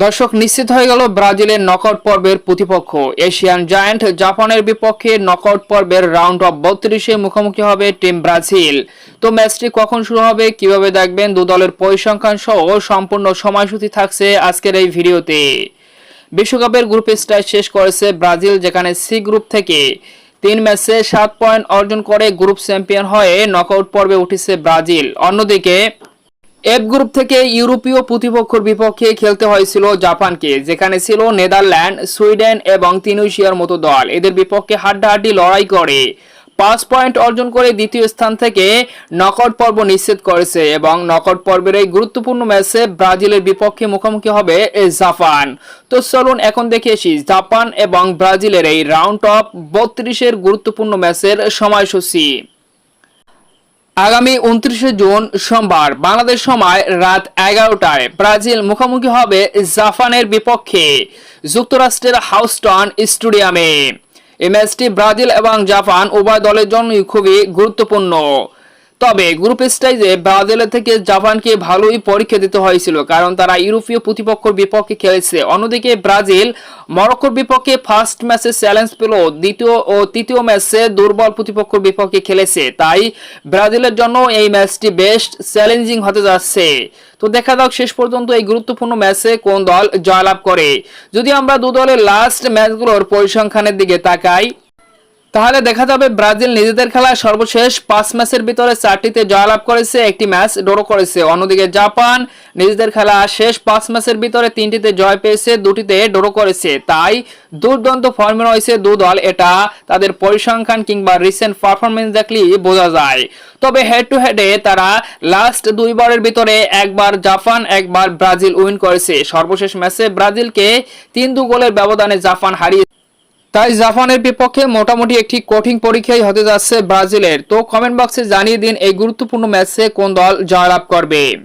দর্শক, নিশ্চিত হয়ে গেল ব্রাজিলের নকআউট পর্বের প্রতিপক্ষ এশিয়ান জায়ান্ট জাপানের বিপক্ষে নকআউট পর্বের রাউন্ড অফ 32-এ মুখোমুখি হবে টিম ব্রাজিল। তো ম্যাচটি কখন শুরু হবে, কিভাবে দেখবেন, দু দলের পরিসংখ্যান সহ সম্পূর্ণ সময়সূচি থাকছে আজকের এই ভিডিওতে। বিশ্বকাপের গ্রুপ স্টেজ শেষ করেছে ব্রাজিল, যেখানে সি গ্রুপ থেকে 3 ম্যাচে 7 পয়েন্ট অর্জন করে গ্রুপ চ্যাম্পিয়ন হয়ে নকআউট পর্বে উঠেছে ব্রাজিল। অন্যদিকে এফ গ্রুপ থেকে ইউরোপীয় প্রতিপক্ষের বিপক্ষে খেলতে হয়েছিল জাপানকে, যেখানে ছিল নেদারল্যান্ড, সুইডেন এবং তিউনিসিয়ার মতো দল। এদের বিপক্ষে হাড্ডাহাড্ডি লড়াই করে 5 পয়েন্ট অর্জন করে দ্বিতীয় স্থান থেকে নকআউট পর্ব নিশ্চিত করেছে এবং নকআউট পর্বের এই গুরুত্বপূর্ণ ম্যাচে ব্রাজিলের বিপক্ষে মুখোমুখি হবে জাপান। তো চলুন এখন দেখে আসি জাপান এবং ব্রাজিলের এই রাউন্ড অফ 32-এর গুরুত্বপূর্ণ ম্যাচের সময়সূচি। আগামী 29 জুন সোমবার বাংলাদেশ সময় রাত 11টায় ব্রাজিল মুখোমুখি হবে জাপানের বিপক্ষে যুক্তরাষ্ট্রের হাউস্টন স্টেডিয়ামে। এই ম্যাচটি ব্রাজিল এবং জাপান উভয় দলের জন্যই খুবই গুরুত্বপূর্ণ। তবে গ্রুপ স্টেজে ব্রাজিলের থেকে জাপানকে ভালোই পরীক্ষা দিতে হয়েছিল, কারণ তারা ইউরোপীয় প্রতিপক্ষের বিপক্ষে খেলেছে। অন্যদিকে ব্রাজিল মরক্কোর বিপক্ষে ফার্স্ট ম্যাচে চ্যালেঞ্জ পেল, দ্বিতীয় ও তৃতীয় ম্যাচে দুর্বল প্রতিপক্ষের বিপক্ষে খেলেছে। তাই ব্রাজিলের জন্য এই ম্যাচটি বেশ চ্যালেঞ্জিং হতে যাচ্ছে। তো দেখা যাক শেষ পর্যন্ত এই গুরুত্বপূর্ণ ম্যাচে কোন দল জয়লাভ করে। যদি আমরা দু দলের লাস্ট ম্যাচগুলোর পরিসংখ্যানের দিকে তাকাই, তাহলে দেখা যাবে ব্রাজিল নিজেদের খেলা সর্বশেষ 5 ম্যাচের ভিতরে 4টিতে জয়লাভ করেছে, একটি ম্যাচ ড্র করেছে। অন্যদিকে জাপান নিজেদের খেলা শেষ 5 ম্যাচের ভিতরে 3টিতে জয় পেয়েছে, 2টিতে ড্র করেছে। তাই দুর্দান্ত ফর্মে রয়েছে দু দল, এটা তাদের পরিসংখ্যান কিংবা রিসেন্ট পারফরমেন্স দেখলেই বোঝা যায়। তবে হেড টু হেডে তারা লাস্ট 2 বারের ভিতরে একবার জাপান একবার ব্রাজিল উইন করেছে। সর্বশেষ ম্যাচে ব্রাজিলকে 3-2 গোলের ব্যবধানে জাপান হারিয়ে, তাই জাপানের বিপক্ষে মোটামুটি একটি কঠিন পরীক্ষাই হতে যাচ্ছে ব্রাজিলের। তো কমেন্ট বক্সে জানিয়ে দিন এই গুরুত্বপূর্ণ ম্যাচে কোন দল জয়লাভ করবে।